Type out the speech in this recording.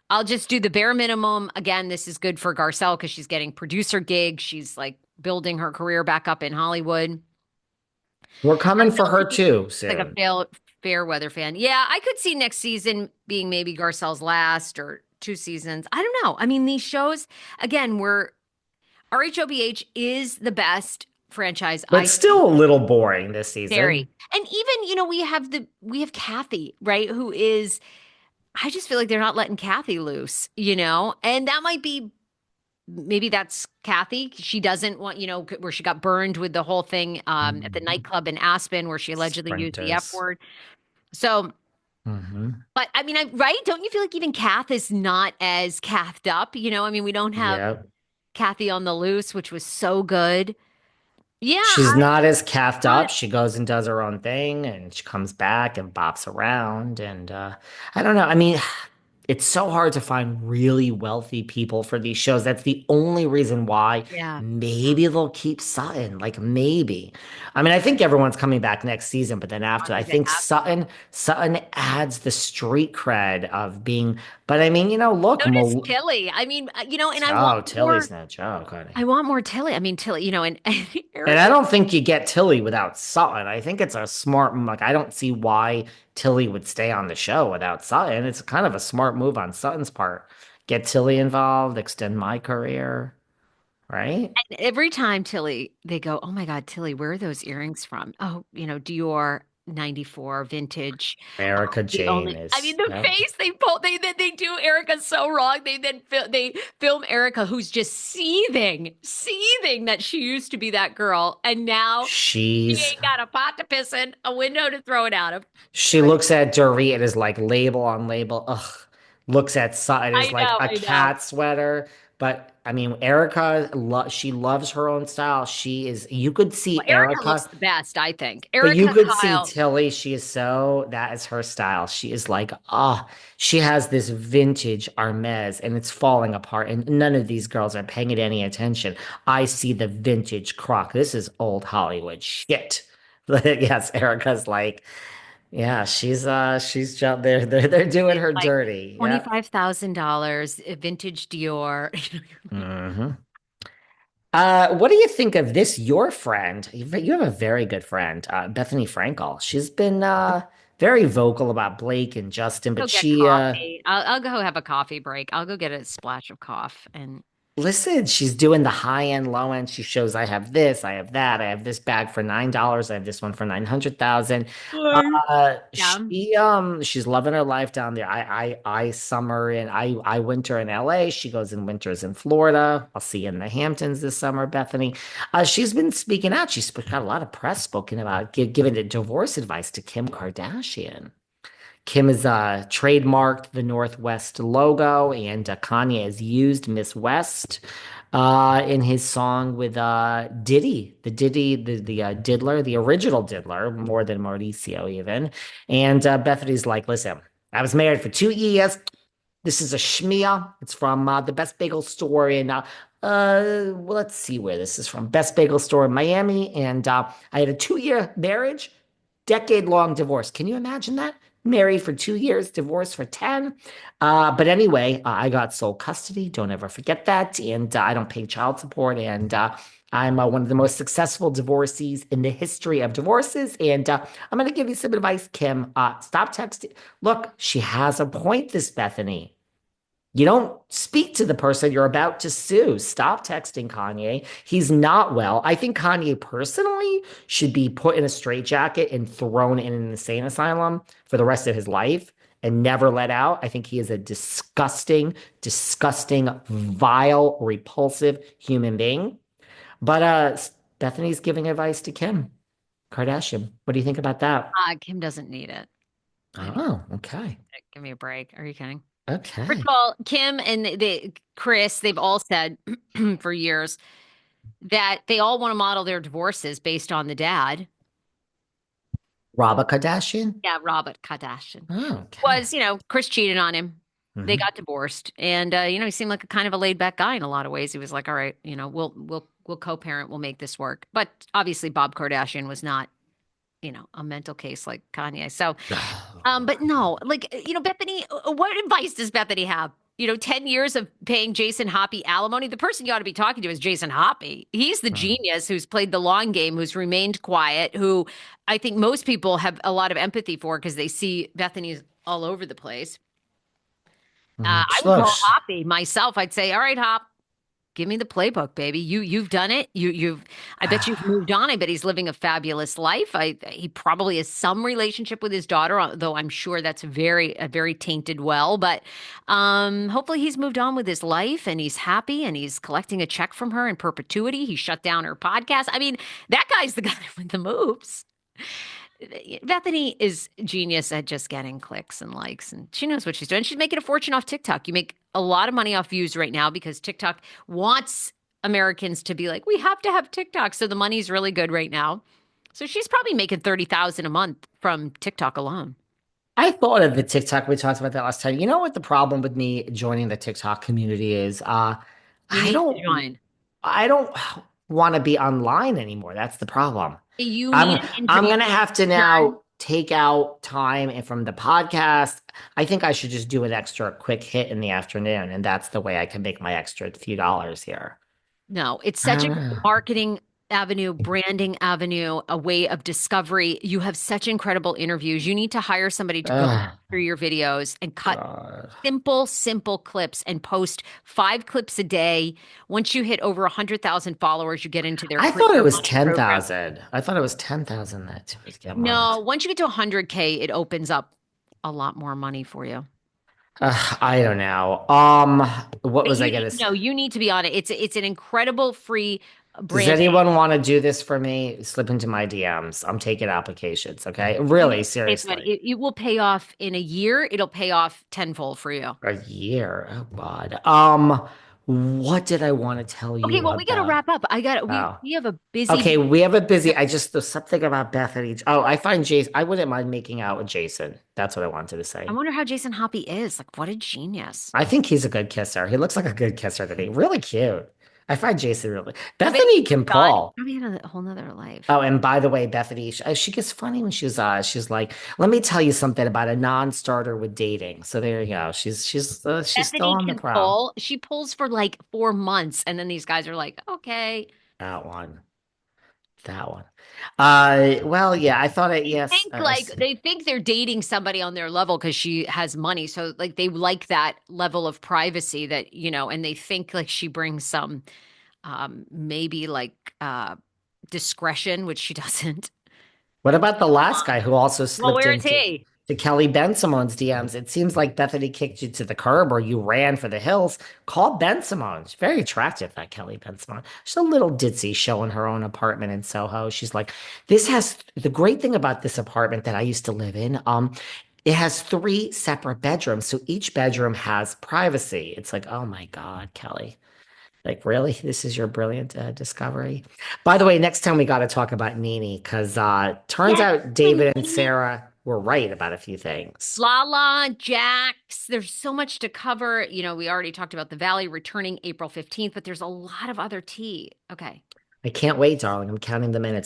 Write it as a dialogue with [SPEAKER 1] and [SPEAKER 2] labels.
[SPEAKER 1] I'll just do the bare minimum. Again, this is good for Garcelle because she's getting producer gigs. She's like building her career back up in Hollywood.
[SPEAKER 2] We're coming for
[SPEAKER 1] Garcelle to
[SPEAKER 2] her
[SPEAKER 1] be
[SPEAKER 2] too
[SPEAKER 1] like a
[SPEAKER 2] soon.
[SPEAKER 1] fair weather fan. Yeah, I could see next season being maybe Garcelle's last or 2 seasons. I don't know. I mean, these shows, again, we're RHOBH is the best franchise
[SPEAKER 2] But
[SPEAKER 1] I think.
[SPEAKER 2] still a little boring this season.
[SPEAKER 1] Very. And even, we have Kathy, right? Who is, I just feel like they're not letting Kathy loose, And that might be, maybe that's Kathy. She doesn't want, where she got burned with the whole thing at the
[SPEAKER 2] Mhm.
[SPEAKER 1] nightclub in Aspen where she allegedly used the F
[SPEAKER 2] Sprinters.
[SPEAKER 1] word. So,
[SPEAKER 2] Hmm.
[SPEAKER 1] but I mean, right? Don't you feel like even Kath is not as Kathed up? I mean, we don't have
[SPEAKER 2] Yep.
[SPEAKER 1] Kathy on the loose, which was so good. Yeah,
[SPEAKER 2] She's
[SPEAKER 1] I
[SPEAKER 2] not as caffed up.
[SPEAKER 1] not.
[SPEAKER 2] She goes and does her own thing and she comes back and bops around. And I don't know. I mean, it's so hard to find really wealthy people for these shows. That's the only reason why
[SPEAKER 1] Yeah.
[SPEAKER 2] maybe they'll keep Sutton. Like maybe. I mean, I think everyone's coming back next season, but then
[SPEAKER 1] I
[SPEAKER 2] after, I
[SPEAKER 1] think they
[SPEAKER 2] think
[SPEAKER 1] have to.
[SPEAKER 2] Sutton adds the street cred of being. But I mean, look,
[SPEAKER 1] So does Tilly. I mean, and I want
[SPEAKER 2] oh,
[SPEAKER 1] more.
[SPEAKER 2] Tilly's no joke, honey.
[SPEAKER 1] I want more Tilly. I mean, Tilly, and
[SPEAKER 2] And I
[SPEAKER 1] Erica.
[SPEAKER 2] don't think you get Tilly without Sutton. I think it's a smart, like, I don't see why Tilly would stay on the show without Sutton. It's kind of a smart move on Sutton's part. Get Tilly involved, extend my career, right?
[SPEAKER 1] And every time Tilly, they go, "Oh my God, Tilly, where are those earrings from?" Oh, Dior 94 vintage.
[SPEAKER 2] Erica
[SPEAKER 1] The
[SPEAKER 2] Jane
[SPEAKER 1] only, I
[SPEAKER 2] is,
[SPEAKER 1] mean, the
[SPEAKER 2] yep.
[SPEAKER 1] face they pull, they do Erica so wrong. They film Erica, who's just seething that she used to be that girl, and now she
[SPEAKER 2] She's,
[SPEAKER 1] ain't got a pot to piss in, a window to throw it out of.
[SPEAKER 2] she looks at Dorit and is like label on label. Ugh. Looks at Sutton is like a
[SPEAKER 1] I know.
[SPEAKER 2] cat sweater. But I mean, Erica, she loves her own style. You could see
[SPEAKER 1] Well, Erica looks
[SPEAKER 2] Erica.
[SPEAKER 1] the best, I think.
[SPEAKER 2] But you
[SPEAKER 1] Erica,
[SPEAKER 2] could see
[SPEAKER 1] Kyle.
[SPEAKER 2] Tilly, that is her style. She is like, she has this vintage Hermes and it's falling apart. And none of these girls are paying it any attention. I see the vintage croc. This is old Hollywood shit. Yes, Erica's like, yeah, they're doing
[SPEAKER 1] It's
[SPEAKER 2] her
[SPEAKER 1] like
[SPEAKER 2] dirty. Yep.
[SPEAKER 1] $25,000, vintage Dior.
[SPEAKER 2] Hmm. What do you think of this? Your friend, you have a very good friend, Bethany Frankel. She's been very vocal about Blake and Justin,
[SPEAKER 1] Go
[SPEAKER 2] but
[SPEAKER 1] get coffee. I'll go have a coffee break. I'll go get a splash of cough and
[SPEAKER 2] listen, she's doing the high end, low end. She shows I have this, I have that, I have this bag for $9, I have this one for 900,000.
[SPEAKER 1] yeah.
[SPEAKER 2] She's loving her life down there. I winter in LA. She goes in winters in Florida. I'll see you in the Hamptons this summer, Bethany. She's been speaking out. Got a lot of press spoken about giving the divorce advice to Kim Kardashian. Kim has trademarked the Northwest logo, and Kanye has used Miss West in his song with Diddy, the Diddler, the original Diddler, more than Mauricio even. And Bethany's like, listen, I was married for 2 years. This is a schmear. It's from the Best Bagel Store in well, let's see where this is from. Best Bagel Store in Miami, and I had a 2 year marriage, decade-long divorce. Can you imagine that? Married for 2 years, divorced for 10. But anyway, I got sole custody. Don't ever forget that. And I don't pay child support. And I'm one of the most successful divorcees in the history of divorces. And I'm going to give you some advice, Kim. Stop texting. Look, she has a point, this Bethany. You don't speak to the person you're about to sue. Stop texting Kanye. He's not well. I think Kanye personally should be put in a straitjacket and thrown in an insane asylum for the rest of his life and never let out. I think he is a disgusting, disgusting, vile, repulsive human being. But Bethany's giving advice to Kim Kardashian. What do you think about that?
[SPEAKER 1] Kim doesn't need it. I mean,
[SPEAKER 2] Oh, okay.
[SPEAKER 1] give me a break. Are you kidding? First
[SPEAKER 2] Okay.
[SPEAKER 1] of all, Kim and Chris, they've all said for years that they all want to model their divorces based on the dad.
[SPEAKER 2] Robert Kardashian?
[SPEAKER 1] Yeah, Robert Kardashian
[SPEAKER 2] Oh, okay.
[SPEAKER 1] was, Chris cheated on him. They
[SPEAKER 2] Mhm.
[SPEAKER 1] got divorced, and he seemed like a kind of a laid back guy in a lot of ways. He was like, "All right, we'll co-parent, we'll make this work." But obviously, Bob Kardashian was not, a mental case like Kanye. So,
[SPEAKER 2] Oh,
[SPEAKER 1] but no, like, Bethany, what advice does Bethany have? 10 years of paying Jason Hoppy alimony. The person you ought to be talking to is Jason Hoppy. He's the
[SPEAKER 2] Mm,
[SPEAKER 1] genius who's played the long game, who's remained quiet, who I think most people have a lot of empathy for because they see Bethany's all over the place. I would
[SPEAKER 2] Look,
[SPEAKER 1] call Hoppy myself. I'd say, all right, Hop, give me the playbook, baby. You've done it. I bet you've moved on. I bet he's living a fabulous life. He probably has some relationship with his daughter, though I'm sure that's a very tainted well. But hopefully he's moved on with his life and he's happy and he's collecting a check from her in perpetuity. He shut down her podcast. I mean, that guy's the guy with the moves. Bethany is genius at just getting clicks and likes, and she knows what she's doing. She's making a fortune off TikTok. You make a lot of money off views right now because TikTok wants Americans to be like, we have to have TikTok. So the money's really good right now. So she's probably making 30,000 a month from TikTok alone.
[SPEAKER 2] I thought of the TikTok. We talked about that last time. You know what the problem with me joining the TikTok community is?
[SPEAKER 1] You
[SPEAKER 2] I
[SPEAKER 1] need to
[SPEAKER 2] don't
[SPEAKER 1] join.
[SPEAKER 2] I don't want to be online anymore. That's the problem.
[SPEAKER 1] You need
[SPEAKER 2] I'm
[SPEAKER 1] an
[SPEAKER 2] I'm gonna have to
[SPEAKER 1] intern.
[SPEAKER 2] now take out time and from the podcast. I think I should just do an extra quick hit in the afternoon, and that's the way I can make my extra few dollars here.
[SPEAKER 1] No, it's
[SPEAKER 2] I
[SPEAKER 1] such a
[SPEAKER 2] don't
[SPEAKER 1] good
[SPEAKER 2] know.
[SPEAKER 1] marketing avenue, branding avenue, a way of discovery. You have such incredible interviews. You need to hire somebody to go
[SPEAKER 2] Oh
[SPEAKER 1] through your videos and cut
[SPEAKER 2] God.
[SPEAKER 1] simple clips and post 5 clips a day. Once you hit over 100,000 followers, you get into their
[SPEAKER 2] I
[SPEAKER 1] Create
[SPEAKER 2] thought it
[SPEAKER 1] Your
[SPEAKER 2] was
[SPEAKER 1] Money program.
[SPEAKER 2] 10,000. I thought it was 10,000 that was get money.
[SPEAKER 1] No, once you get to 100K, it opens up a lot more money for you.
[SPEAKER 2] I don't know. What
[SPEAKER 1] But
[SPEAKER 2] was I gonna say?
[SPEAKER 1] you need to be on it. It's an incredible free
[SPEAKER 2] Does
[SPEAKER 1] brand.
[SPEAKER 2] anyone want to do this for me? Slip into my DMs. I'm taking applications, okay?
[SPEAKER 1] You
[SPEAKER 2] Really,
[SPEAKER 1] need to pay for it.
[SPEAKER 2] seriously.
[SPEAKER 1] It will pay off in a year. It'll pay off tenfold for you.
[SPEAKER 2] A year. Oh God. What did I want to tell
[SPEAKER 1] Okay,
[SPEAKER 2] you
[SPEAKER 1] well, we got to
[SPEAKER 2] about?
[SPEAKER 1] wrap up. I got
[SPEAKER 2] Oh.
[SPEAKER 1] we have a busy.
[SPEAKER 2] Okay, we have a busy. There's something about Bethany. Oh, I find Jason. I wouldn't mind making out with Jason. That's what I wanted to
[SPEAKER 1] I
[SPEAKER 2] say.
[SPEAKER 1] wonder how Jason Hoppy is. Like, what a genius.
[SPEAKER 2] I think he's a good kisser. He looks like a good kisser to me. Really cute. I find Jason really.
[SPEAKER 1] I bet
[SPEAKER 2] Bethany
[SPEAKER 1] he's
[SPEAKER 2] can
[SPEAKER 1] done.
[SPEAKER 2] pull.
[SPEAKER 1] Probably had a whole nother life.
[SPEAKER 2] Oh, and by the way, Bethany, she gets funny when she's like, let me tell you something about a non-starter with dating. So there you go. She's still
[SPEAKER 1] Bethany
[SPEAKER 2] on the
[SPEAKER 1] can
[SPEAKER 2] prowl.
[SPEAKER 1] pull. She pulls for like 4 months, and then these guys are like, okay.
[SPEAKER 2] That one. That one. Well, yeah, I thought it, yes.
[SPEAKER 1] They think they're dating somebody on their level because she has money. So like they like that level of privacy that, and they think like she brings some maybe like discretion, which she doesn't.
[SPEAKER 2] What about the last guy who also
[SPEAKER 1] Well,
[SPEAKER 2] slipped
[SPEAKER 1] where is
[SPEAKER 2] into
[SPEAKER 1] he?
[SPEAKER 2] to Kelly Ben Simone's DMs? It seems like Bethany kicked you to the curb or you ran for the hills. Call Ben Simone. She's very attractive, that Kelly Ben Simone. She's a little ditzy showing her own apartment in Soho. She's like, this has the great thing about this apartment that I used to live in. It has three separate bedrooms, so each bedroom has privacy. It's like, oh my God, Kelly. Like, really? This is your brilliant discovery? By the way, next time we got to talk about Nene because turns
[SPEAKER 1] Yes,
[SPEAKER 2] out David and Sarah were right about a few things.
[SPEAKER 1] Lala, Jax. There's so much to cover. We already talked about the Valley returning April 15th, but there's a lot of other tea. Okay.
[SPEAKER 2] I can't wait, darling. I'm counting the minutes.